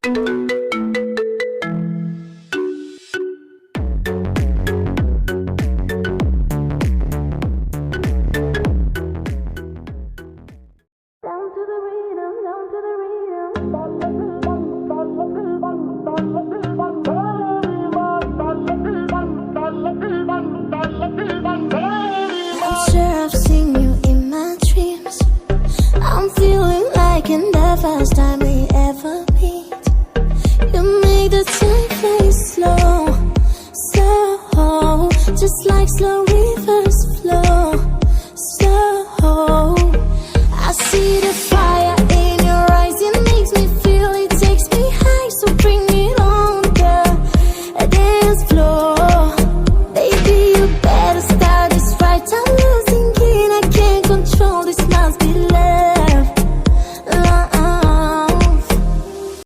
I've seen you in my dreams. I'm feeling like in the first time